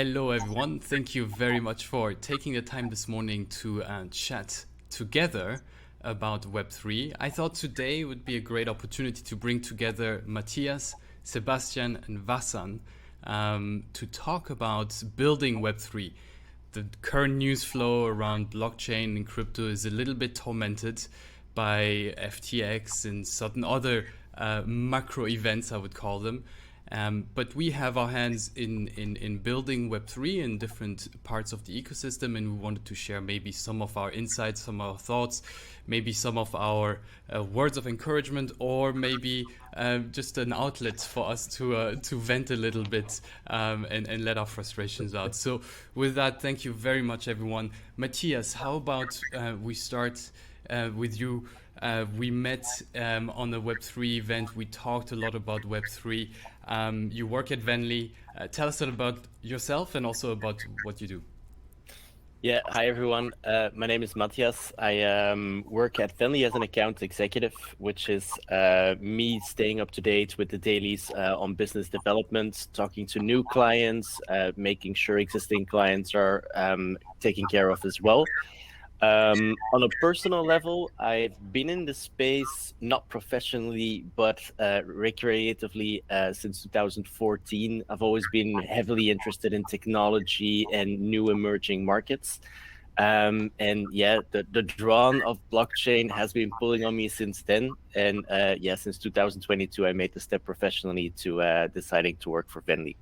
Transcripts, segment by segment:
Hello, everyone. Thank you very much for taking the time this morning to chat together about Web3. I thought today would be a great opportunity to bring together Mattias, Sebastian, and Vaasan to talk about building Web3. The current news flow around blockchain and crypto is a little bit tormented by FTX and certain other macro events, I would call them. But we have our hands in building Web3 in different parts of the ecosystem, and we wanted to share maybe some of our insights, some of our thoughts, maybe some of our words of encouragement, or maybe just an outlet for us to vent a little bit and let our frustrations out. So with that, thank you very much, everyone. Matthias, how about we start with you? We met on a Web3 event. We talked a lot about Web3. You work at Venly. Tell us a little about yourself and also about what you do. Yeah, hi everyone. My name is Mattias. I work at Venly as an account executive, which is me staying up to date with the dailies on business development, talking to new clients, making sure existing clients are taken care of as well. On a personal level, I've been in the space, not professionally, but recreatively since 2014. I've always been heavily interested in technology and new emerging markets. And yeah, the drawn of blockchain has been pulling on me since then. And yeah, since 2022, I made the step professionally to deciding to work for Venly.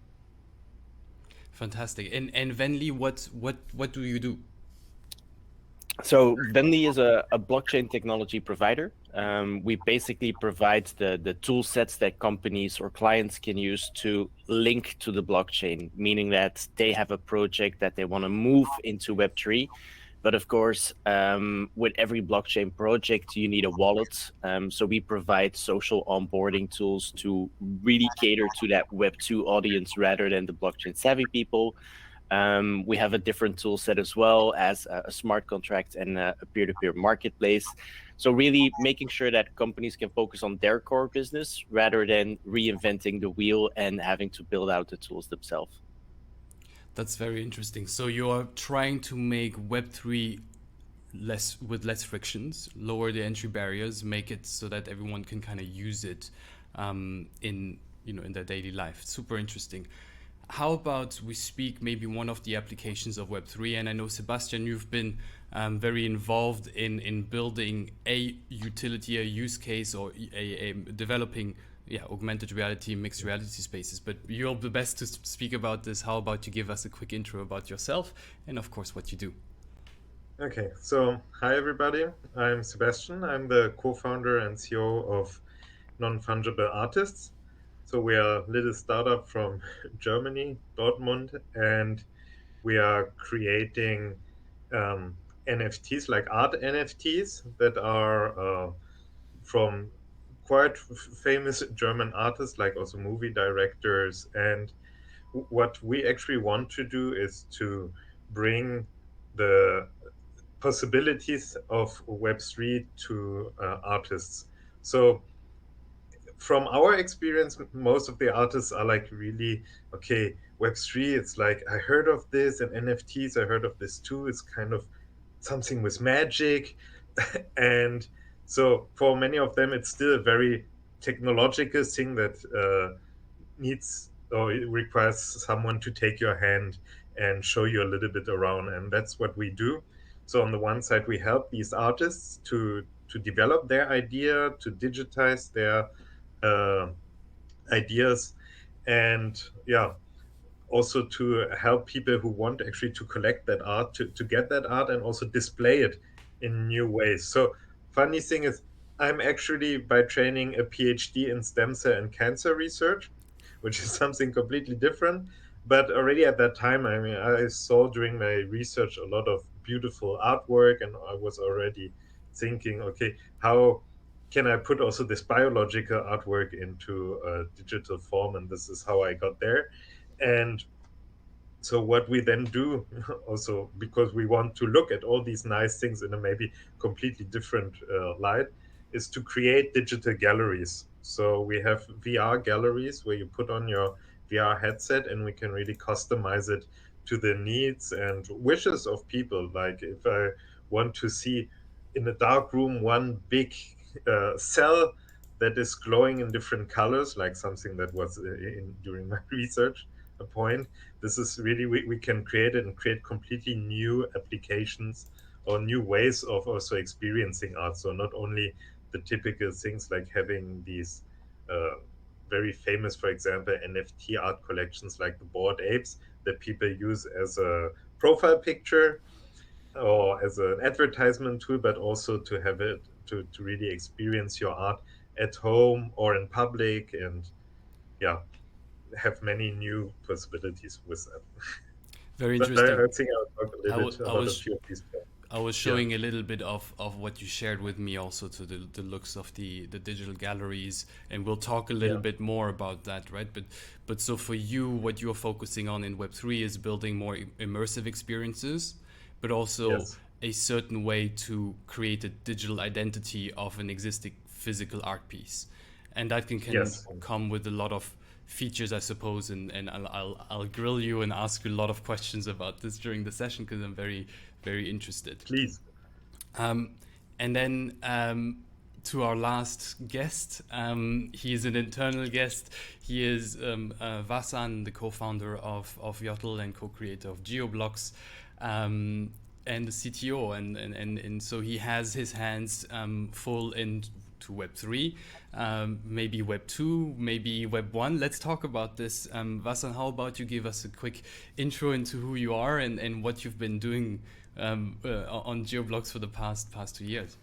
Fantastic. And Venly, what do you do? So Venly is a blockchain technology provider. We basically provide the tool sets that companies or clients can use to link to the blockchain, meaning that they have a project that they want to move into Web3. But of course, with every blockchain project, you need a wallet. So we provide social onboarding tools to really cater to that Web2 audience rather than the blockchain savvy people. We have a different tool set as well as a smart contract and a peer-to-peer marketplace. So really making sure that companies can focus on their core business rather than reinventing the wheel and having to build out the tools themselves. That's very interesting. So you are trying to make Web3 with less frictions, lower the entry barriers, make it so that everyone can kind of use it in their daily life. Super interesting. How about we speak maybe one of the applications of Web3? And I know, Sebastian, you've been very involved in building a utility, a use case, or a developing augmented reality, mixed reality spaces. But you're the best to speak about this. How about you give us a quick intro about yourself and, of course, what you do? Okay, so hi everybody. I'm Sebastian. I'm the co-founder and CEO of Non-Fungible Artists. So we are a little startup from Germany, Dortmund, and we are creating NFTs, like art NFTs that are from quite famous German artists, like also movie directors. And what we actually want to do is to bring the possibilities of Web3 to artists. So from our experience, most of the artists are like really, okay, Web3, it's like, I heard of this, and NFTs, I heard of this too. It's kind of something with magic. And so for many of them, it's still a very technological thing that needs or it requires someone to take your hand and show you a little bit around. And that's what we do. So on the one side, we help these artists to develop their idea, to digitize their ideas, and also to help people who want actually to collect that art to get that art and also display it in new ways. So funny thing is, I'm actually by training a PhD in stem cell and cancer research, which is something completely different. But already at that time, I mean, I saw during my research a lot of beautiful artwork, and I was already thinking, okay, how can I put also this biological artwork into a digital form? And this is how I got there. And so what we then do also, because we want to look at all these nice things in a maybe completely different light, is to create digital galleries. So we have VR galleries where you put on your VR headset and we can really customize it to the needs and wishes of people. Like if I want to see in a dark room one big cell that is glowing in different colors, like something that was during my research a point. This is really, we can create it and create completely new applications or new ways of also experiencing art. So not only the typical things like having these very famous, for example, NFT art collections like the Bored Apes that people use as a profile picture or as an advertisement tool, but also to have it to really experience your art at home or in public, and yeah, have many new possibilities with that. Very But interesting. I think I'll talk a little bit I about a was few of these points. I was Yeah, showing a little bit of what you shared with me also to the looks of the digital galleries, and we'll talk a little yeah, bit more about that, right? But so for you, what you're focusing on in Web3 is building more immersive experiences, but also yes, a certain way to create a digital identity of an existing physical art piece, and that can yes, come with a lot of features, I suppose, and I'll grill you and ask you a lot of questions about this during the session because I'm very interested. please. Um, and then to our last guest, he is an internal guest. He is Vaasan, the co-founder of Yotl and co-creator of GeoBlocks, and the CTO. And so he has his hands full into Web3, maybe Web2, maybe Web1. Let's talk about this. Vaasan, how about you give us a quick intro into who you are and what you've been doing on GeoBlocks for the past 2 years.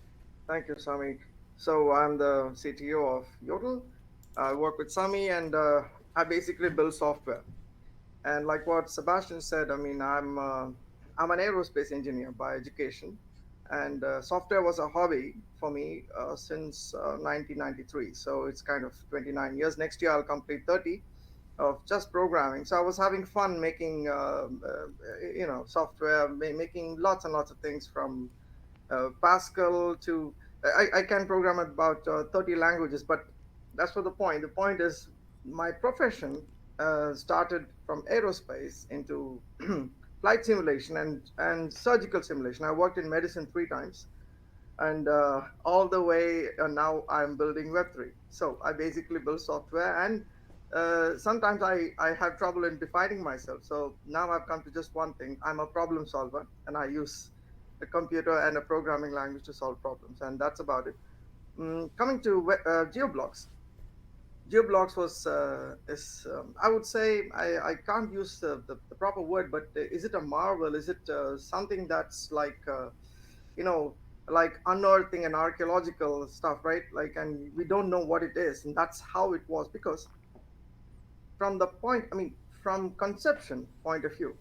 Thank you, Sami. So I'm the CTO of Yotl. I work with Sami, and I basically build software. And like what Sebastian said, I mean, I'm an aerospace engineer by education, and software was a hobby for me since 1993. So it's kind of 29 years. Next year I'll complete 30 of just programming. So I was having fun making, software, making lots and lots of things from Pascal to I can program about 30 languages, but that's not the point. The point is my profession started from aerospace into flight simulation and surgical simulation. I worked in medicine 3 times, and all the way now I'm building Web3. So I basically build software, and sometimes I have trouble in defining myself. So now I've come to just one thing. I'm a problem solver, and I use a computer and a programming language to solve problems, and that's about it. Coming to GeoBlocks. GeoBlocks was is I would say I can't use the proper word, but is it a marvel? Is it something that's like you know like unearthing and archaeological stuff, right? Like, and we don't know what it is, and that's how it was, because from the point, I mean, from conception point of view,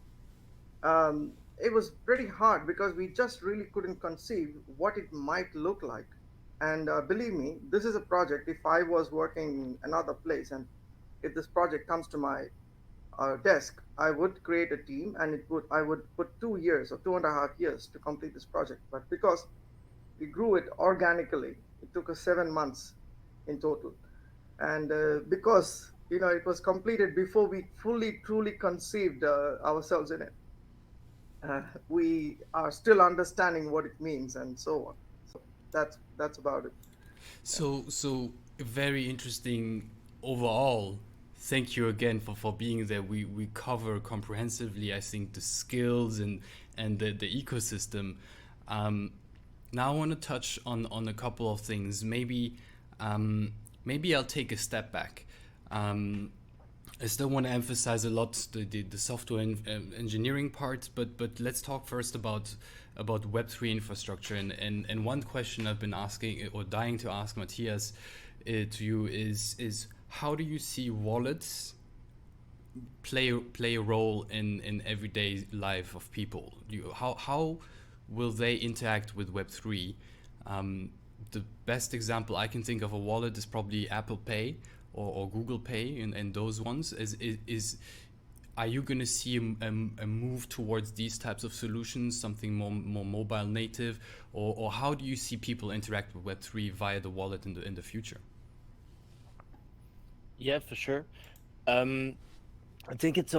it was pretty hard because we just really couldn't conceive what it might look like. And believe me, this is a project. If I was working another place, and if this project comes to my desk, I would create a team, and I would put 2 years or 2.5 years to complete this project. But because we grew it organically, it took us 7 months in total. And because it was completed before we fully truly conceived ourselves in it, we are still understanding what it means and so on. So that's about it. Yeah. So very interesting overall. Thank you again for being there. We cover comprehensively, I think, the skills and the ecosystem. Now I want to touch on a couple of things. Maybe I'll take a step back. I still want to emphasize a lot the software engineering part, but let's talk first about Web3 infrastructure. And one question I've been asking or dying to ask Mattias to you is how do you see wallets play a role in everyday life of people? How will they interact with Web3? The best example I can think of a wallet is probably Apple Pay or Google Pay and those ones. Are you going to see a move towards these types of solutions, something more mobile native, or how do you see people interact with Web3 via the wallet in the future? Yeah, for sure. I think it's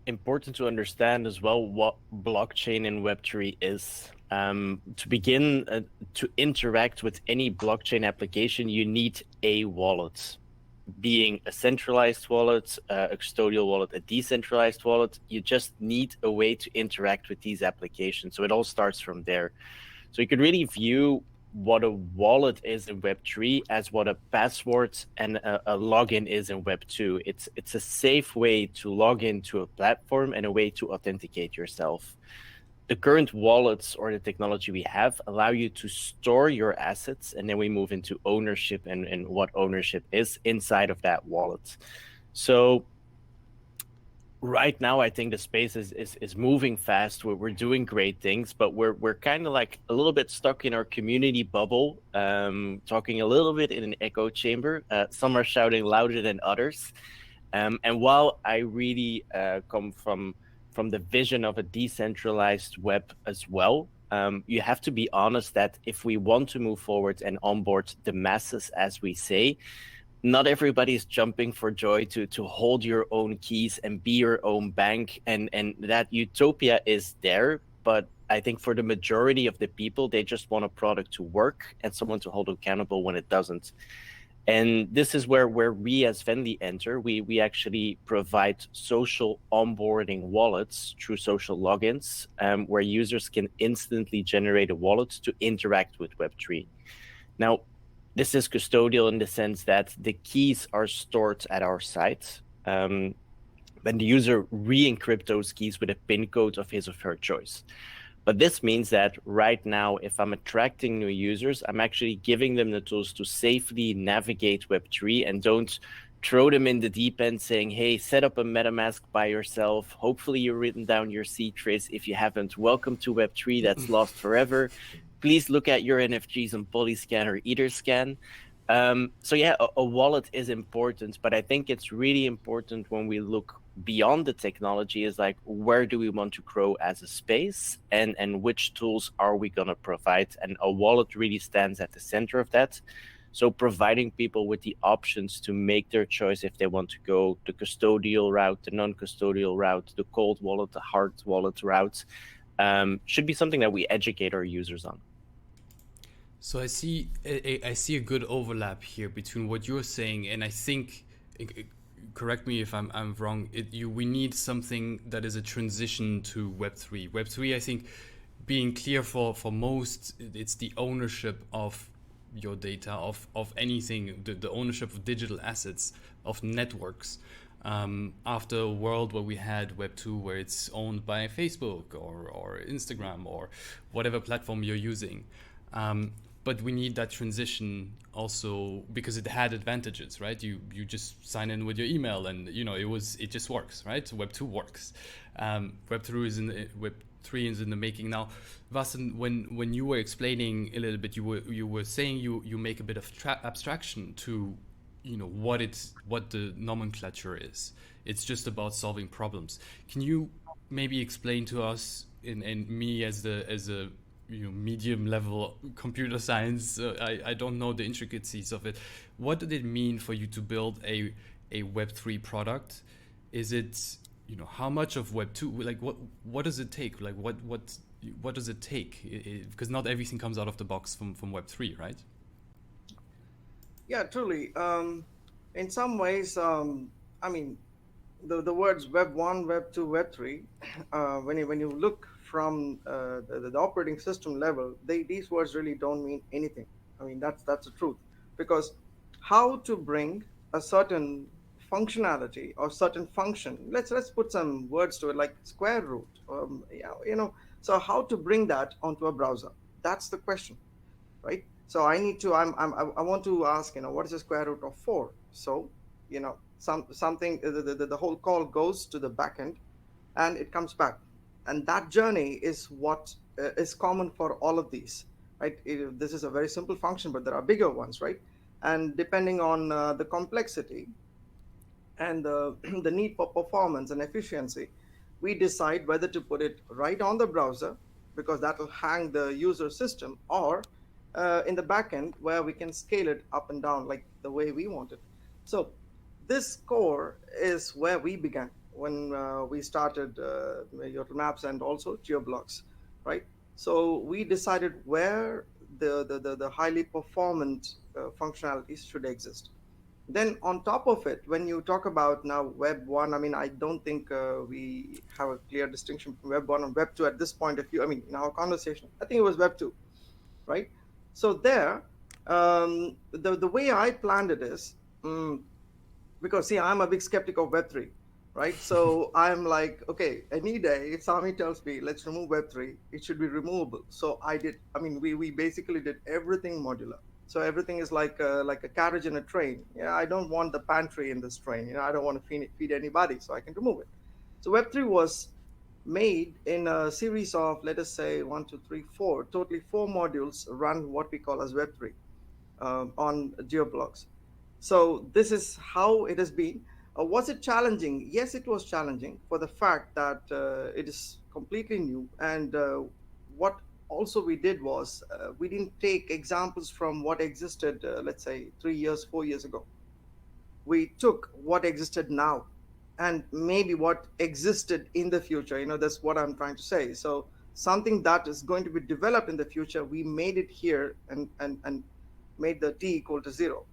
important to understand as well what blockchain in Web3 is. To begin to interact with any blockchain application, you need a wallet. Being a centralized wallet, a custodial wallet, a decentralized wallet, you just need a way to interact with these applications. So it all starts from there. So you could really view what a wallet is in Web3 as what a password and a login is in Web2. It's a safe way to log into a platform and a way to authenticate yourself. The current wallets or the technology we have allow you to store your assets, and then we move into ownership and what ownership is inside of that wallet. So right now, I think the space is moving fast. We're doing great things, but we're kind of like a little bit stuck in our community bubble, talking a little bit in an echo chamber. Some are shouting louder than others. And while I really come from the vision of a decentralized web as well, you have to be honest that if we want to move forward and onboard the masses, as we say, not everybody is jumping for joy to hold your own keys and be your own bank, and that utopia is there. But I think for the majority of the people, they just want a product to work and someone to hold accountable when it doesn't. And this is where we as Venly enter. We actually provide social onboarding wallets through social logins, where users can instantly generate a wallet to interact with Web3. Now, this is custodial in the sense that the keys are stored at our site. Then the user re-encrypt those keys with a PIN code of his or her choice. But this means that right now, if I'm attracting new users, I'm actually giving them the tools to safely navigate Web3 and don't throw them in the deep end saying, hey, set up a MetaMask by yourself. Hopefully you've written down your seed trace. If you haven't, welcome to Web3, that's lost forever. Please look at your NFTs on Polyscan or Etherscan. So yeah, a wallet is important, but I think it's really important when we look beyond the technology is like, where do we want to grow as a space, and which tools are we going to provide? And a wallet really stands at the center of that. So providing people with the options to make their choice if they want to go the custodial route, the non-custodial route, the cold wallet, the hard wallet route, should be something that we educate our users on. So I see a good overlap here between what you're saying, and I think, correct me if I'm wrong, we need something that is a transition to Web3. Web3, I think, being clear for most, it's the ownership of your data, of anything, the ownership of digital assets, of networks. After a world where we had Web2, where it's owned by Facebook or Instagram or whatever platform you're using. But we need that transition also because it had advantages, right? You just sign in with your email and it just works, right? So Web2 works. Web3 is in the making now. Vaasan, when you were explaining a little bit, you were saying you make a bit of abstraction to what the nomenclature is. It's just about solving problems. Can you maybe explain to us and me as a medium level computer science, I don't know the intricacies of it. What did it mean for you to build a Web3 product? Is it how much of Web2, like what does it take? Like what does it take? Because not everything comes out of the box from Web3, right? Yeah, truly. In some ways, I mean, the words Web 1, Web 2, Web 3, when you look from the operating system level, these words really don't mean anything. I mean, that's the truth. Because how to bring a certain functionality or certain function, let's put some words to it, like square root, so how to bring that onto a browser? That's the question, right? So I need to I want to ask, what is the square root of 4? So something, the whole call goes to the backend and it comes back, and that journey is what is common for all of these, right? This is a very simple function, but there are bigger ones, right? And depending on the complexity and the need for performance and efficiency, we decide whether to put it right on the browser, because that will hang the user system, or in the backend where we can scale it up and down like the way we want it. So this core is where we began. when we started your maps and also GeoBlocks, right? So we decided where the highly performant functionalities should exist. Then on top of it, when you talk about now Web 1, I mean, I don't think we have a clear distinction from Web 1 and Web 2 at this point of view. I mean, in our conversation, I think it was Web 2, right? So there, the way I planned it is, because see, I'm a big skeptic of Web3, right? So I'm like, okay, any day if Sami tells me let's remove Web3, it should be removable. So I did. I mean, we basically did everything modular. So everything is like a carriage in a train. Yeah, I don't want the pantry in this train. I don't want to feed anybody, so I can remove it. So Web3 was made in a series of, let us say, one, two, three, four, totally four modules run what we call as Web3 on GeoBlocks. So this is how it has been. Was it challenging? Yes, it was challenging for the fact that it is completely new. And what also we did was we didn't take examples from what existed, let's say, 3 years, 4 years ago. We took what existed now and maybe what existed in the future. That's what I'm trying to say. So something that is going to be developed in the future, we made it here and made the t equal to zero,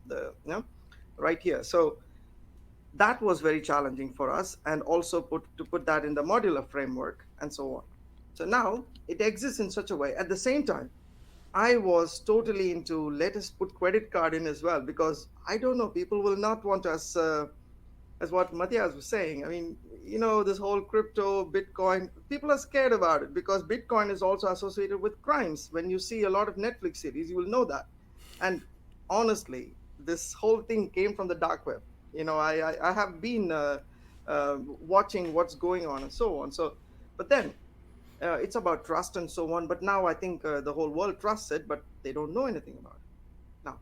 right here. So that was very challenging for us, and also put that in the modular framework and so on. So now it exists in such a way. At the same time, I was totally into, let us put credit card in as well, because I don't know, people will not want us, as what Mattias was saying. I mean, this whole crypto, Bitcoin, people are scared about it because Bitcoin is also associated with crimes. When you see a lot of Netflix series, you will know that. And honestly, this whole thing came from the dark web. I have been watching what's going on and so on. So, but then it's about trust and so on. But now I think the whole world trusts it, but they don't know anything about it. Now,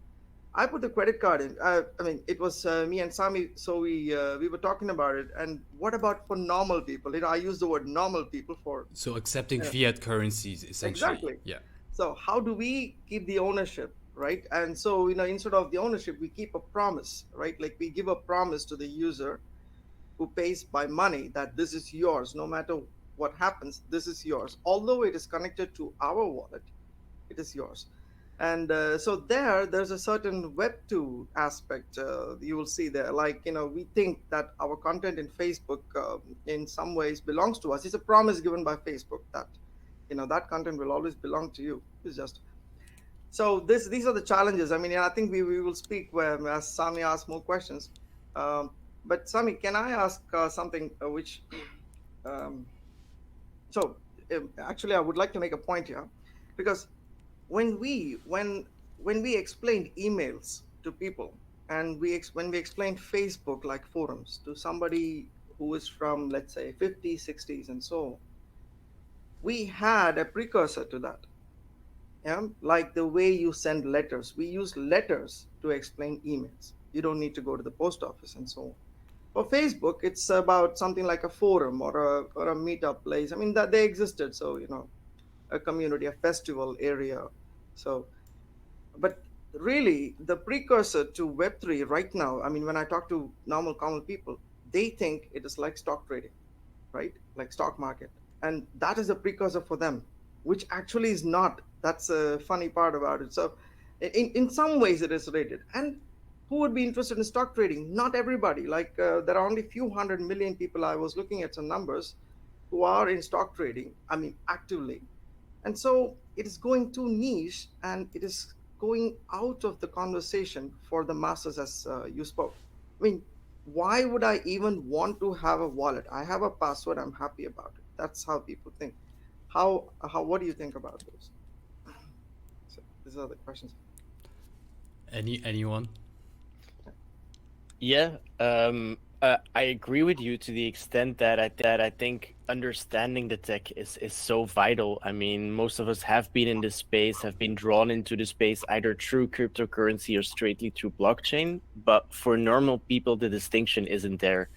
I put the credit card in. I mean, it was me and Sami, so we were talking about it. And what about for normal people? I use the word normal people for. So accepting fiat currencies, essentially. Exactly. Yeah. So how do we keep the ownership, right? And so instead of the ownership, we keep a promise, right? Like we give a promise to the user who pays by money that this is yours, no matter what happens. This is yours, although it is connected to our wallet. It is yours. And so there's a certain Web 2 aspect you will see there. Like, we think that our content in Facebook in some ways belongs to us. It's a promise given by Facebook that, that content will always belong to you. It's just. So these are the challenges. I mean, I think we will speak as Sami asks more questions. But Sami, can I ask something which, so actually I would like to make a point here, because when we explained emails to people, and when we explained Facebook like forums to somebody who is from, let's say, 50s, 60s and so on, we had a precursor to that. Yeah, like the way you send letters, we use letters to explain emails. You don't need to go to the post office and so on. For Facebook, it's about something like a forum or a meetup place. I mean, that they existed, so a community, a festival area. So, but really, the precursor to Web3 right now, I mean, when I talk to normal common people, they think it is like stock trading, right? Like stock market. And that is a precursor for them, which actually is not. That's a funny part about it. So in some ways it is related. And who would be interested in stock trading? Not everybody. Like there are only few 100 million people. I was looking at some numbers who are in stock trading, I mean, actively. And so it is going too niche, and it is going out of the conversation for the masses, as you spoke. I mean, why would I even want to have a wallet? I have a password. I'm happy about it. That's how people think. What do you think about those? So these are the questions. Anyone? Yeah, I agree with you to the extent that I think understanding the tech is so vital. I mean, most of us have been in this space, have been drawn into the space either through cryptocurrency or straightly through blockchain. But for normal people, the distinction isn't there.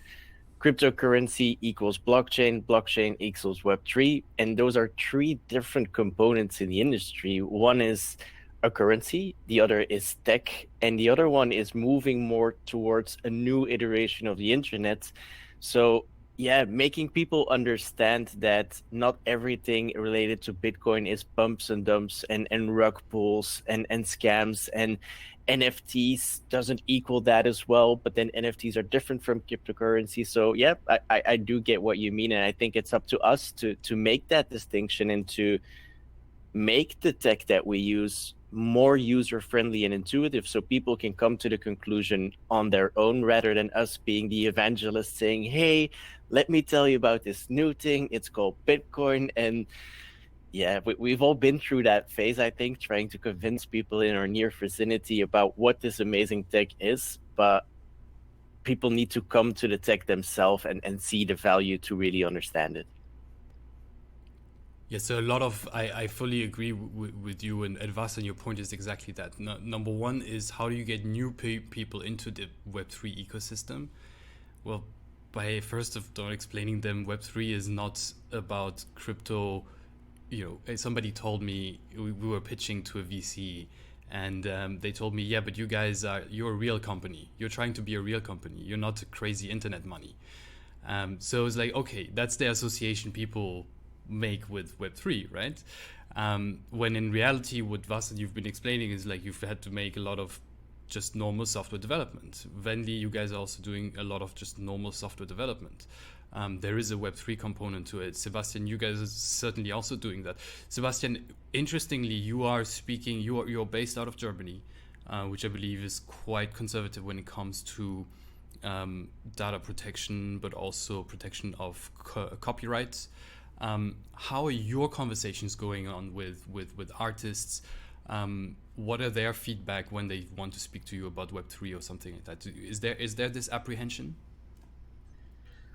Cryptocurrency equals blockchain, blockchain equals Web3, and those are three different components in the industry. One is a currency, the other is tech, and the other one is moving more towards a new iteration of the internet. So yeah, making people understand that not everything related to Bitcoin is bumps and dumps and rug pulls and scams, and NFTs doesn't equal that as well. But then NFTs are different from cryptocurrency. So yeah, I do get what you mean. And I think it's up to us to make that distinction and to make the tech that we use more user-friendly and intuitive, so people can come to the conclusion on their own, rather than us being the evangelist saying, hey, let me tell you about this new thing, it's called Bitcoin. And yeah, we've all been through that phase, I think, trying to convince people in our near vicinity about what this amazing tech is. But people need to come to the tech themselves and see the value to really understand it. Yeah, so a lot of I fully agree with you, and Vaasan, your point is exactly that. Number one is, how do you get new people into the Web3 ecosystem? Well, by first of all explaining them, Web3 is not about crypto. You know, somebody told me, we were pitching to a VC, and they told me, yeah, but you're a real company. You're trying to be a real company. You're not crazy internet money. So it's like, okay, that's the association people make with Web3, right? When in reality, what Vaasan, you've been explaining, is like you've had to make a lot of just normal software development. Venly, you guys are also doing a lot of just normal software development. There is a Web3 component to it. Sebastian, you guys are certainly also doing that. Sebastian, interestingly, you are speaking, you're based out of Germany, which I believe is quite conservative when it comes to data protection, but also protection of copyrights. How are your conversations going on with artists? What are their feedback when they want to speak to you about Web3 or something like that? Is there this apprehension?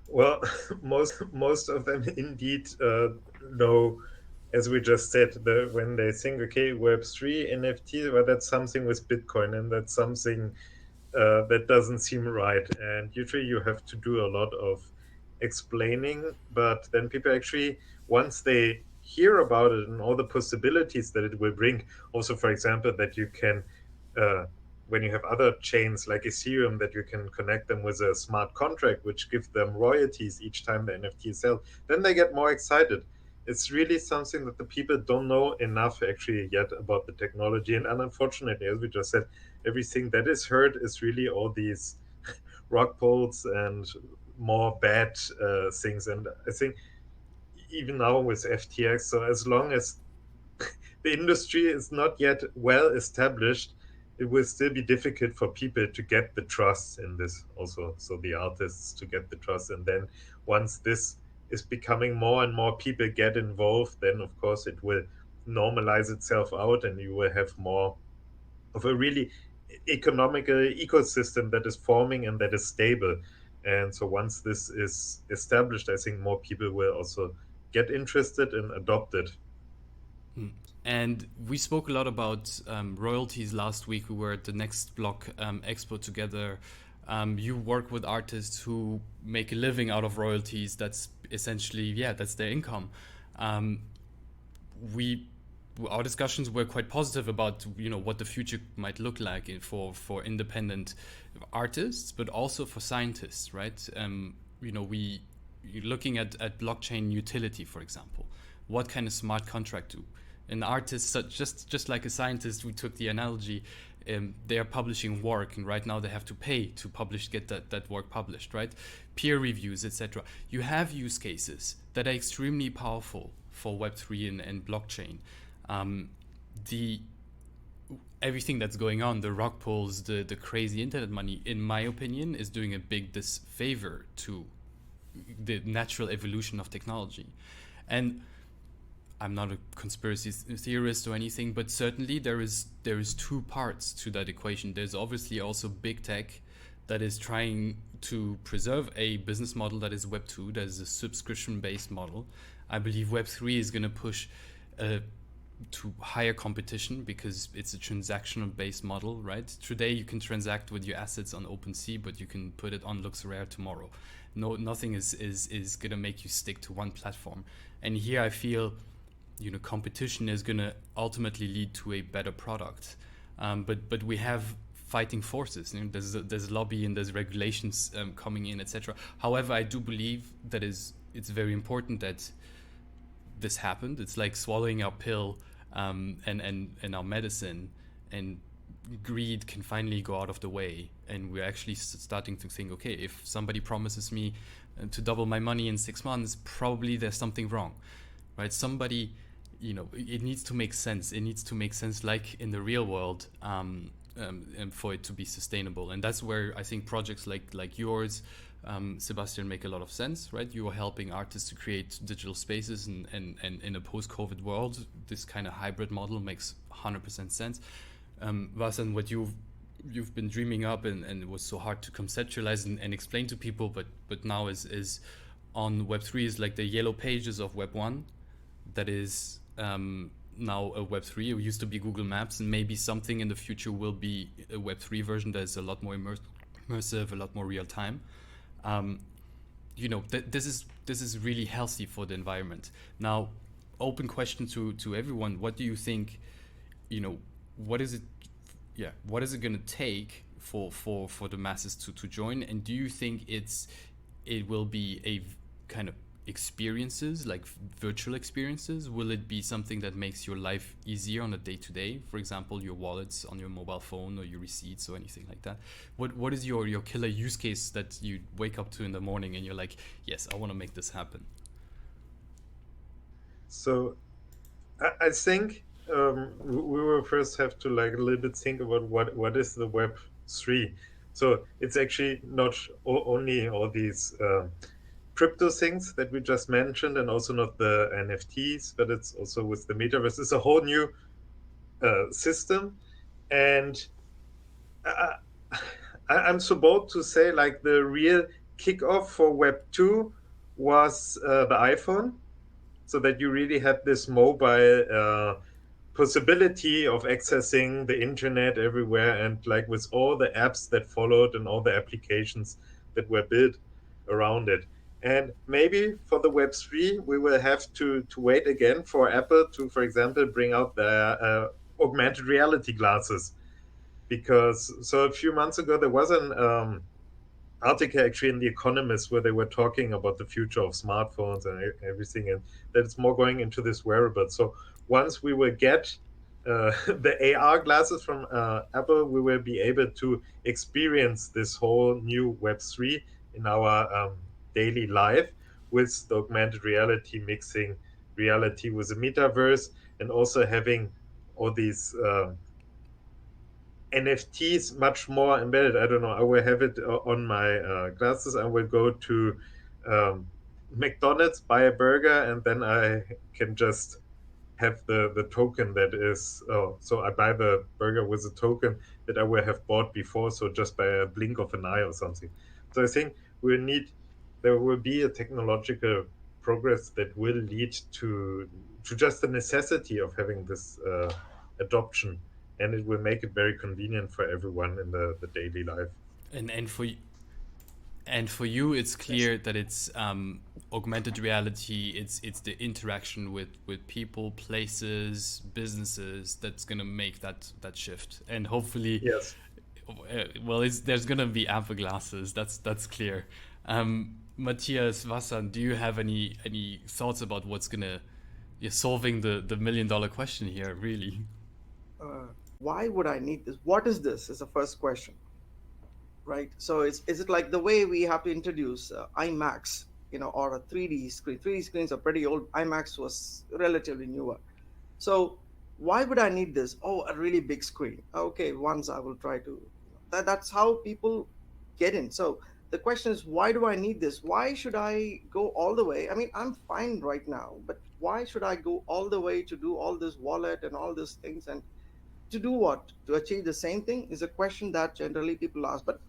Well, most of them indeed know, as we just said, when they think, okay, Web3, NFT, well, that's something with Bitcoin, and that's something that doesn't seem right. And usually you have to do a lot of explaining, but then people actually, once they hear about it and all the possibilities that it will bring, also, for example, that you can, when you have other chains like Ethereum, that you can connect them with a smart contract, which gives them royalties each time the NFT is sold, then they get more excited. It's really something that the people don't know enough actually yet about the technology. And unfortunately, as we just said, everything that is heard is really all these rug pulls and more bad things. And I think even now with FTX, so as long as the industry is not yet well established, it will still be difficult for people to get the trust in this also. So the artists to get the trust. And then once this is becoming more and more people get involved, then of course it will normalize itself out, and you will have more of a really economical ecosystem that is forming and that is stable. And so once this is established, I think more people will also get interested and adopt it. And we spoke a lot about royalties last week. We were at the Next Block Expo together. You work with artists who make a living out of royalties. That's essentially, yeah, that's their income. Our discussions were quite positive about, you know, what the future might look like for independent artists, but also for scientists, right? You know, you're looking at blockchain utility, for example. What can a smart contract do? An artist, just like a scientist, we took the analogy, they are publishing work, and right now they have to pay to get that work published, right? Peer reviews, etc. You have use cases that are extremely powerful for Web3 and blockchain. Everything that's going on, the rug pulls, the crazy internet money, in my opinion, is doing a big disfavor to the natural evolution of technology. And I'm not a conspiracy theorist or anything, but certainly there is two parts to that equation. There's obviously also big tech that is trying to preserve a business model that is Web 2, that is a subscription-based model. I believe Web 3 is going to push to higher competition because it's a transactional-based model, right? Today you can transact with your assets on OpenSea, but you can put it on LooksRare tomorrow. Nothing is going to make you stick to one platform. And here I feel, you know, competition is going to ultimately lead to a better product. But we have fighting forces. There's lobby and there's regulations coming in, etc. However, I do believe that it's very important that this happened. It's like swallowing our pill and our medicine, and greed can finally go out of the way, and we're actually starting to think, okay, if somebody promises me to double my money in 6 months, probably there's something wrong, right? Somebody, it needs to make sense. It needs to make sense like in the real world, and for it to be sustainable. And that's where I think projects like yours, Sebastian, make a lot of sense, right? You are helping artists to create digital spaces, and in a post-COVID world, this kind of hybrid model makes 100% sense. Vaasan, what you've been dreaming up, and it was so hard to conceptualize and explain to people, but now is on Web3 is like the yellow pages of Web1. That is now a Web3. It used to be Google Maps, and maybe something in the future will be a Web3 version that is a lot more immersive, a lot more real time. This is really healthy for the environment. Now, open question to everyone: what do you think? What is it going to take for the masses to join? And do you think it will be a kind of experiences, like virtual experiences? Will it be something that makes your life easier on a day-to-day? For example, your wallets on your mobile phone, or your receipts, or anything like that. What is your killer use case that you wake up to in the morning and you're like, yes, I want to make this happen? So I think we will first have to like a little bit think about what is the Web3. So it's actually not only all these crypto things that we just mentioned, and also not the NFTs, but it's also with the metaverse. It's a whole new system, and I'm so bold to say like the real kickoff for Web2 was the iPhone, so that you really had this mobile possibility of accessing the internet everywhere, and like with all the apps that followed and all the applications that were built around it. And maybe for the Web3, we will have to wait again for Apple to, for example, bring out their augmented reality glasses. Because so a few months ago, there was an article actually in The Economist where they were talking about the future of smartphones and everything, and that it's more going into this wearable. So once we will get the AR glasses from Apple, we will be able to experience this whole new Web3 in our daily life, with the augmented reality mixing reality with the metaverse, and also having all these NFTs much more embedded. I don't know. I will have it on my glasses. I will go to McDonald's, buy a burger, and then I can just have the token that is. Oh, so I buy the burger with a token that I will have bought before. So just by a blink of an eye or something. So I think there will be a technological progress that will lead to just the necessity of having this adoption, and it will make it very convenient for everyone in the daily life. And for you, it's clear that it's augmented reality. It's the interaction with people, places, businesses that's gonna make that shift. And hopefully, yes. There's gonna be Apple glasses. That's clear. Mattias, Vaasan, do you have any thoughts about what's gonna solving the $1 million question here? Really? Why would I need this? What is this? Is the first question, right? So is it like the way we have to introduce IMAX, or a 3D screen? 3D screens are pretty old. IMAX was relatively newer. So why would I need this? Oh, a really big screen. Okay, once I will try to. That's how people get in. So the question is, why do I need this? Why should I go all the way? I mean, I'm fine right now, but why should I go all the way to do all this wallet and all these things? And to do what? To achieve the same thing is a question that generally people ask. But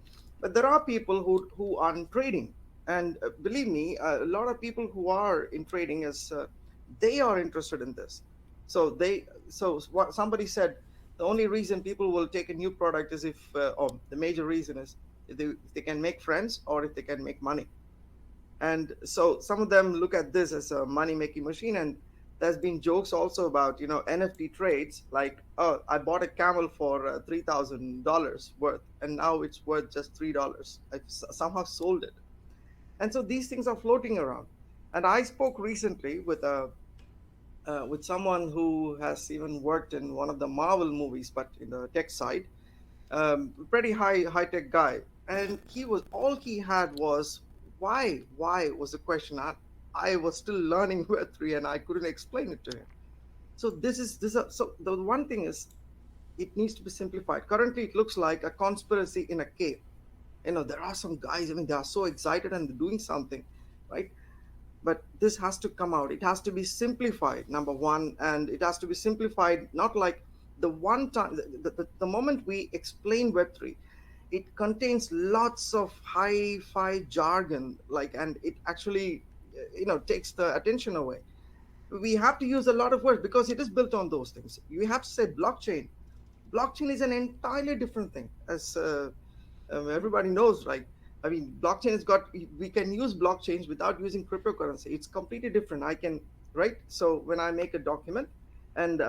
there are people who are in trading, and believe me, a lot of people who are in trading they are interested in this. So what somebody said, the only reason people will take a new product is if the major reason is if they can make friends or if they can make money. And so some of them look at this as a money making machine, and there's been jokes also about NFT trades, like, oh, I bought a camel for $3,000 worth, and now it's worth just $3. I somehow sold it. And so these things are floating around. And I spoke recently with someone who has even worked in one of the Marvel movies, but in the tech side, pretty high tech guy, and he had was why was the question. I was still learning Web3 and I couldn't explain it to him. So so the one thing is, it needs to be simplified. Currently, it looks like a conspiracy in a cave. There are some guys. I mean, they are so excited and they're doing something, right? But this has to come out. It has to be simplified, number one, and it has to be simplified not like the one time. The moment we explain Web3, it contains lots of hi-fi jargon, like, and it actually, takes the attention away. We have to use a lot of words because it is built on those things. You have to say blockchain. Blockchain is an entirely different thing, as everybody knows, right? I mean, blockchain has got, we can use blockchains without using cryptocurrency. It's completely different. I can, right? So when I make a document and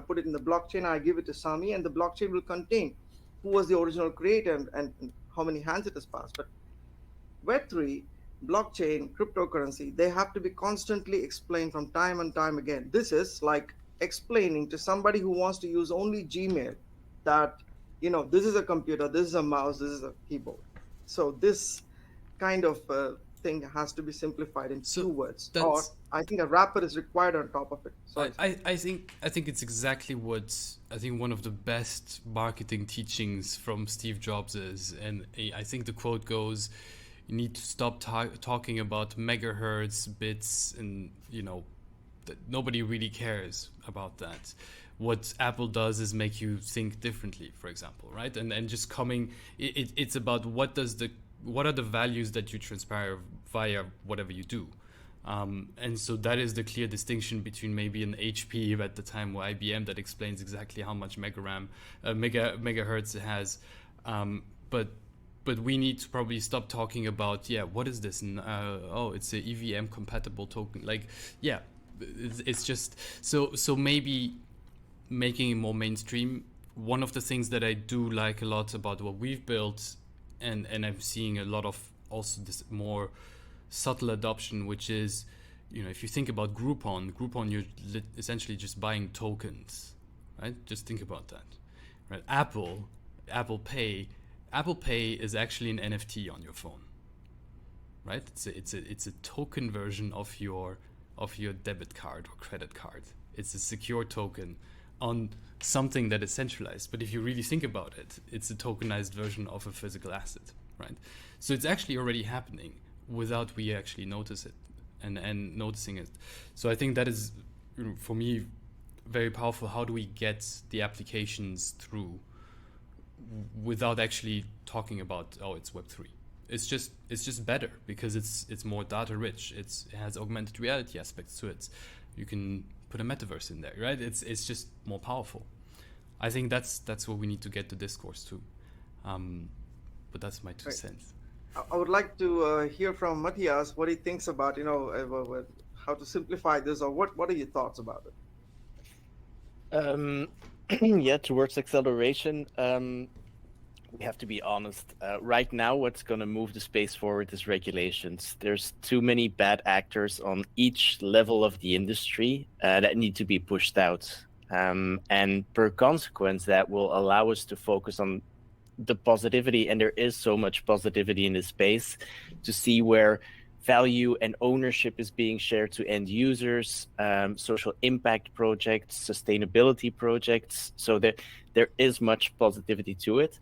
put it in the blockchain, I give it to Sami, and the blockchain will contain who was the original creator and how many hands it has passed. But Web3, blockchain, cryptocurrency, they have to be constantly explained from time and time again. This is like explaining to somebody who wants to use only Gmail that, this is a computer, this is a mouse, this is a keyboard. So this kind of thing has to be simplified in few words. Or I think a wrapper is required on top of it. So I think it's exactly what I think one of the best marketing teachings from Steve Jobs is, and I think the quote goes, "You need to stop talking about megahertz, bits, and that nobody really cares about that. What Apple does is make you think differently, for example, right? And just coming, it's about what are the values that you transpire via whatever you do." And so that is the clear distinction between maybe an HP at the time or IBM that explains exactly how much megahertz it has. But we need to probably stop talking about, what is this? It's a EVM compatible token. Like, it's just, so maybe making it more mainstream. One of the things that I do like a lot about what we've built, and I'm seeing a lot of also this more subtle adoption, which is, if you think about Groupon, you're essentially just buying tokens, right? Just think about that, right? Apple Pay is actually an NFT on your phone, right? It's a token version of your debit card or credit card. It's a secure token on something that is centralized. But if you really think about it, it's a tokenized version of a physical asset, right? So it's actually already happening without we actually notice it and noticing it. So I think that is, for me, very powerful. How do we get the applications through without actually talking about, it's Web3? It's just better because it's more data rich. It has augmented reality aspects to it. You can put a metaverse in there, right? It's just more powerful. I think that's what we need to get the discourse to. But that's my 2 cents. I would like to hear from Mattias what he thinks about how to simplify this, or what are your thoughts about it? Towards acceleration, we have to be honest. Right now, what's going to move the space forward is regulations. There's too many bad actors on each level of the industry that need to be pushed out. And per consequence, that will allow us to focus on the positivity, and there is so much positivity in this space, to see where value and ownership is being shared to end users, social impact projects, sustainability projects. So there is much positivity to it.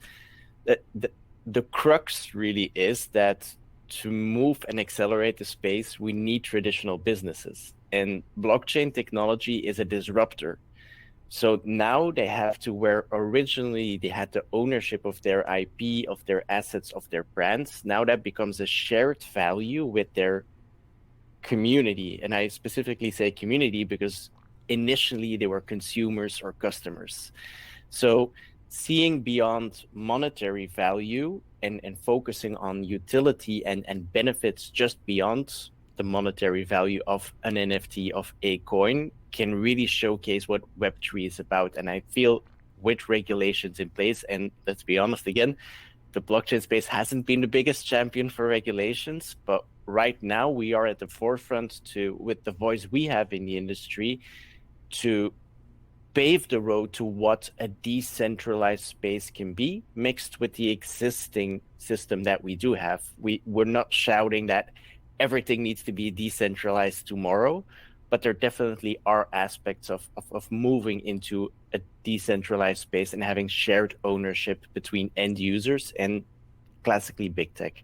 The crux really is that to move and accelerate the space, we need traditional businesses, and blockchain technology is a disruptor. So now they have to, where originally they had the ownership of their IP, of their assets, of their brands, now that becomes a shared value with their community. And I specifically say community because initially they were consumers or customers. So seeing beyond monetary value and focusing on utility and benefits just beyond the monetary value of an NFT, of a coin, can really showcase what Web3 is about. And I feel with regulations in place, and let's be honest again, the blockchain space hasn't been the biggest champion for regulations, but right now we are at the forefront with the voice we have in the industry, to pave the road to what a decentralized space can be, mixed with the existing system that we do have. We're not shouting that everything needs to be decentralized tomorrow, but there definitely are aspects of moving into a decentralized space and having shared ownership between end users and classically big tech.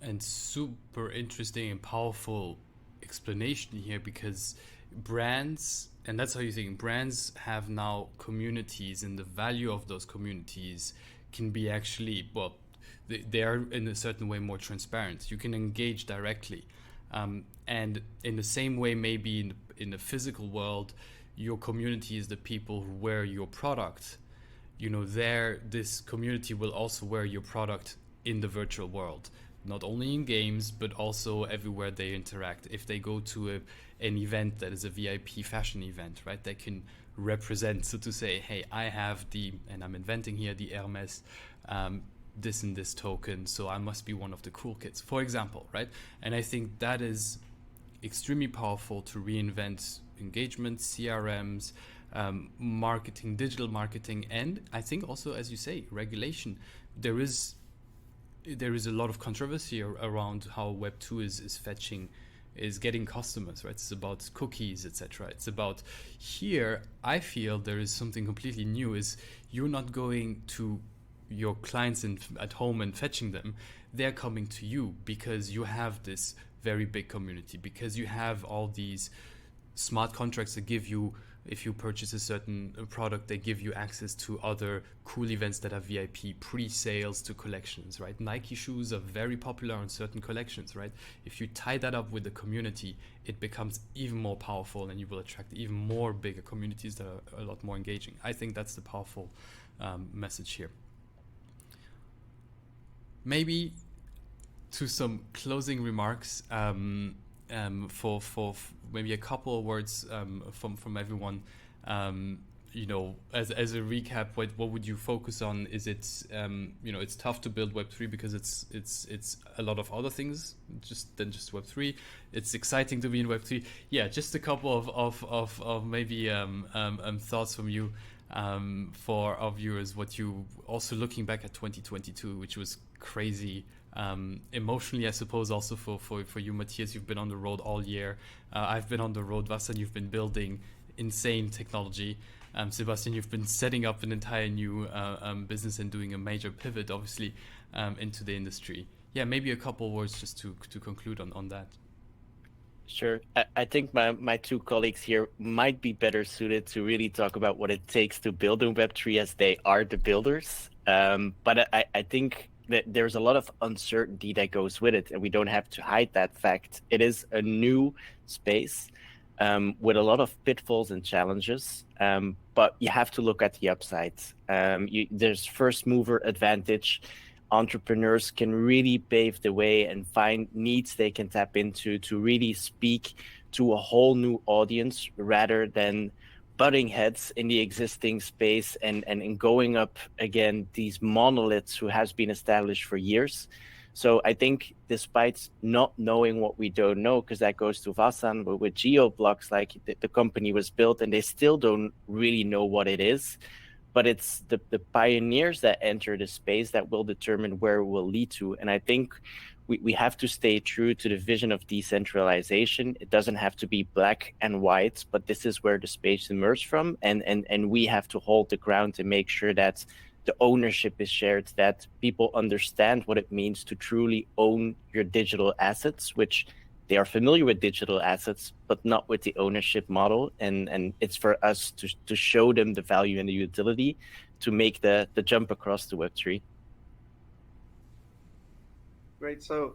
And super interesting and powerful explanation here, because brands, and that's how you think, brands have now communities, and the value of those communities can be actually, well, they are in a certain way more transparent. You can engage directly. And in the same way, maybe in the physical world, your community is the people who wear your product. You know, this community will also wear your product in the virtual world, not only in games, but also everywhere they interact. If they go to an event that is a VIP fashion event, right, they can represent, so to say, hey, I have and I'm inventing here, the Hermes this and this token, so I must be one of the cool kids, for example, right? And I think that is extremely powerful to reinvent engagement, CRMs, marketing, digital marketing, and I think also, as you say, regulation. There is a lot of controversy around how Web2 is getting customers, right? It's about cookies, etc. It's about, here I feel there is something completely new, is you're not going to your clients at home and fetching them. They're coming to you because you have this very big community, because you have all these smart contracts that give you, if you purchase a certain product, they give you access to other cool events that are VIP, pre-sales to collections, right? Nike shoes are very popular on certain collections, right? If you tie that up with the community, it becomes even more powerful, and you will attract even more bigger communities that are a lot more engaging. I think that's the powerful message here. Maybe to some closing remarks, for maybe a couple of words from everyone. You know, as a recap, what would you focus on? Is it you know, it's tough to build Web3 because it's a lot of other things than just Web3. It's exciting to be in Web3. Yeah, just a couple of maybe thoughts from you for our viewers. What you also, looking back at 2022, which was crazy. Emotionally, I suppose, also for you, Mattias, you've been on the road all year. I've been on the road, Vaasan, you've been building insane technology. Sebastian, you've been setting up an entire new business and doing a major pivot, obviously, into the industry. Yeah, maybe a couple words just to conclude on that. Sure. I think my two colleagues here might be better suited to really talk about what it takes to build in Web3, as they are the builders. But I think that there's a lot of uncertainty that goes with it, and we don't have to hide that fact. It is a new space with a lot of pitfalls and challenges, but you have to look at the upsides. There's first mover advantage. Entrepreneurs can really pave the way and find needs they can tap into to really speak to a whole new audience, rather than butting heads in the existing space and going up again these monoliths who has been established for years. So I think, despite not knowing what we don't know, because that goes to Vaasan, but with GeoBlocks, like the company was built and they still don't really know what it is. But it's the pioneers that enter the space that will determine where it will lead to. And I think we have to stay true to the vision of decentralization. It doesn't have to be black and white, but this is where the space emerged from. And we have to hold the ground and make sure that the ownership is shared, that people understand what it means to truly own your digital assets, which they are familiar with digital assets, but not with the ownership model. And it's for us to show them the value and the utility to make the jump across to Web3. Great. So,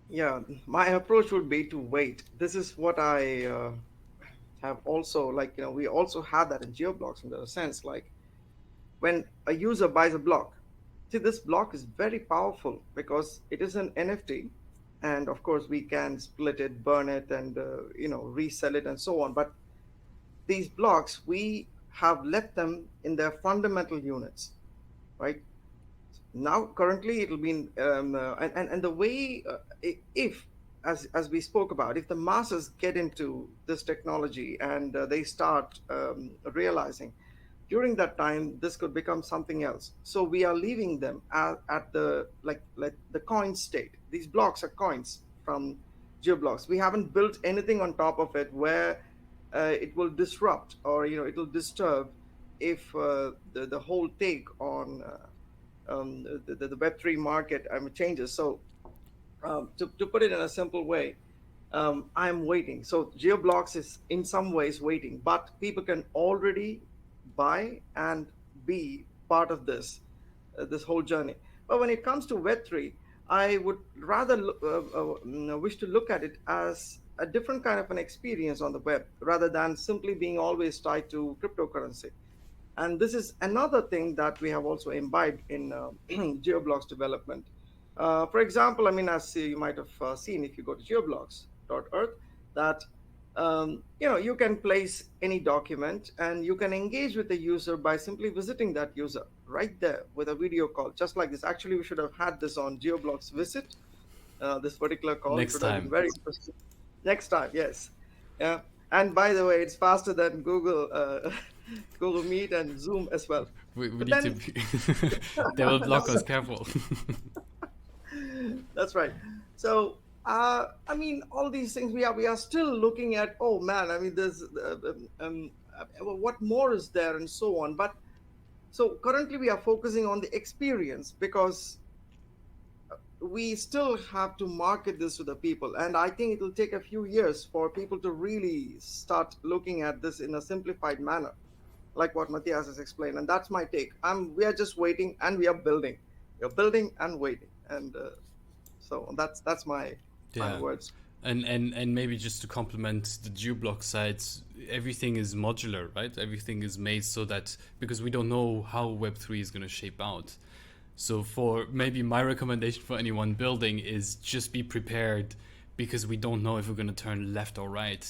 yeah, my approach would be to wait. This is what I have also, like, we also have that in GeoBlocks, in the sense, like, when a user buys a block, See, this block is very powerful because it is an NFT, and of course we can split it, burn it, and resell it and so on. But these blocks, we have left them in their fundamental units, right? Now currently it'll be and the way if as we spoke about, if the masses get into this technology and they start realizing, during that time this could become something else. So we are leaving them at the like the coin state. These blocks are coins from geoblocks. We haven't built anything on top of it where it will disrupt, or it will disturb if the whole take on the Web3 market changes. So to put it in a simple way, I'm waiting. So GeoBlocks is in some ways waiting, but people can already buy and be part of this whole journey. But when it comes to Web3, I would rather wish to look at it as a different kind of an experience on the web, rather than simply being always tied to cryptocurrency. And this is another thing that we have also imbibed in GeoBlocks development. For example, I mean, as you might have seen if you go to geoblocks.earth, that you can place any document and you can engage with the user by simply visiting that user right there with a video call, just like this. Actually, we should have had this on GeoBlocks Visit. This particular call Next should have time. been very interesting. Next time, yes. Yeah. And by the way, it's faster than Google Google Meet and Zoom as well. We But need to then be they will block us, careful. that's right. So I mean, all these things we are still looking at. Oh man, I mean, there's what more is there and so on. But so currently we are focusing on the experience because we still have to market this to the people, and I think it will take a few years for people to really start looking at this in a simplified manner, like what Matthias has explained. And that's my take. We are just waiting and we are building. We're building and waiting, and so that's my Yeah. final words. And maybe just to complement the geoblock sites, everything is modular, right? Everything is made so that, because we don't know how Web3 is going to shape out. So for maybe my recommendation for anyone building is just be prepared, because we don't know if we're going to turn left or right.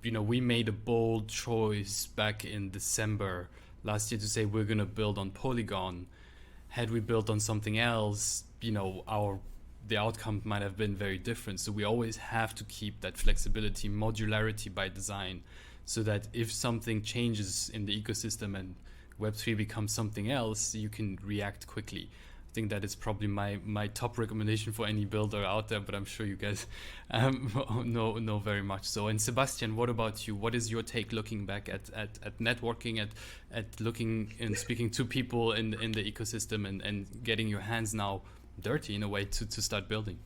We made a bold choice back in December last year to say we're going to build on Polygon. Had we built on something else, the outcome might have been very different. So we always have to keep that flexibility, modularity by design, so that if something changes in the ecosystem and Web3 becomes something else, you can react quickly. I think that is probably my top recommendation for any builder out there, but I'm sure you guys know very much so. And Sebastian, what about you? What is your take looking back at networking, at looking and speaking to people in the ecosystem and getting your hands now dirty in a way to start building?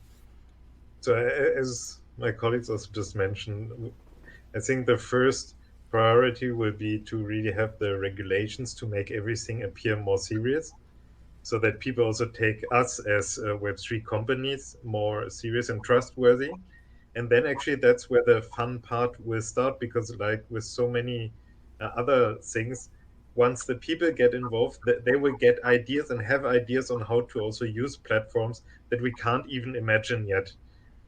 So as my colleagues also just mentioned, I think the first priority will be to really have the regulations to make everything appear more serious, so that people also take us as Web3 companies more serious and trustworthy. And then actually that's where the fun part will start, because like with so many other things, once the people get involved, they will get ideas and have ideas on how to also use platforms that we can't even imagine yet,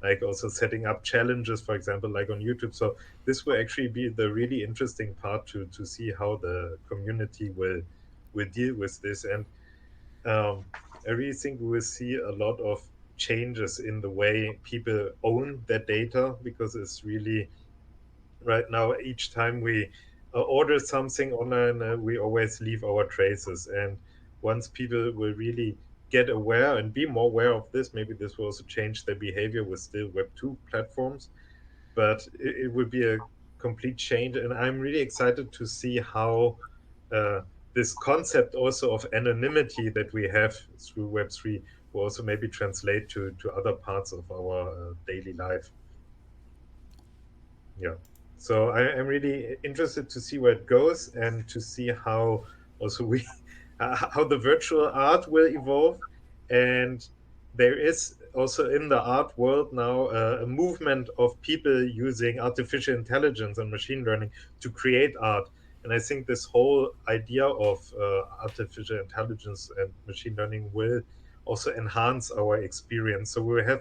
like also setting up challenges, for example, like on YouTube. So this will actually be the really interesting part to see how the community will deal with this. And I really think we will see a lot of changes in the way people own their data, because it's really right now, each time we order something online, we always leave our traces. And once people will really get aware and be more aware of this, maybe this will also change their behavior with still Web2 platforms. But it will be a complete change. And I'm really excited to see how this concept also of anonymity that we have through Web3 will also maybe translate to other parts of our daily life. Yeah. So I'm really interested to see where it goes, and to see how also how the virtual art will evolve. And there is also in the art world now a movement of people using artificial intelligence and machine learning to create art. And I think this whole idea of artificial intelligence and machine learning will also enhance our experience. So we will have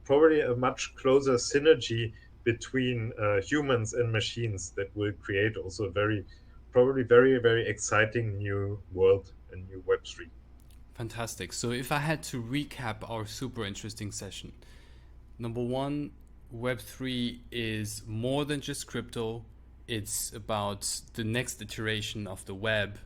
probably a much closer synergy between humans and machines that will create also a probably very exciting new world and new Web3. Fantastic. So if I had to recap our super interesting session, number one, Web3 is more than just crypto. It's about the next iteration of the web,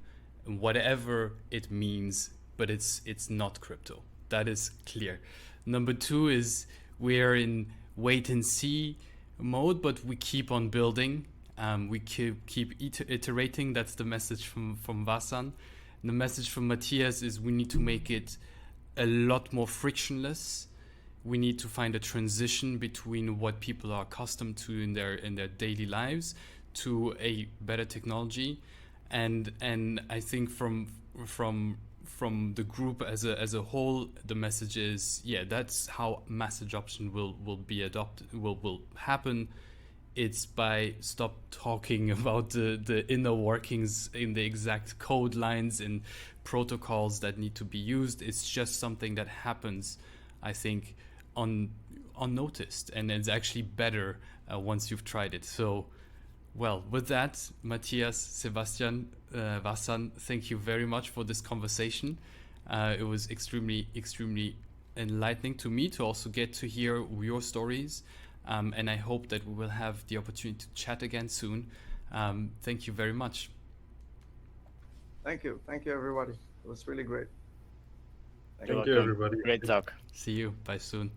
and whatever it means, but it's not crypto. That is clear. Number two is we're in wait and see mode, but we keep on building. We keep iterating. That's the message from Vaasan. The message from Mattias is we need to make it a lot more frictionless. We need to find a transition between what people are accustomed to in their daily lives to a better technology, and I think from the group as a whole, the message is, yeah, that's how mass adoption will be adopted, will happen. It's by stop talking about the inner workings in the exact code lines and protocols that need to be used. It's just something that happens, I think, unnoticed, and it's actually better once you've tried it. So, well, with that, Mattias, Sebastian, Vaasan, thank you very much for this conversation. It was extremely enlightening to me to also get to hear your stories. And I hope that we will have the opportunity to chat again soon. Thank you very much. Thank you everybody. It was really great. Thank you everybody. Great talk. See you. Bye soon.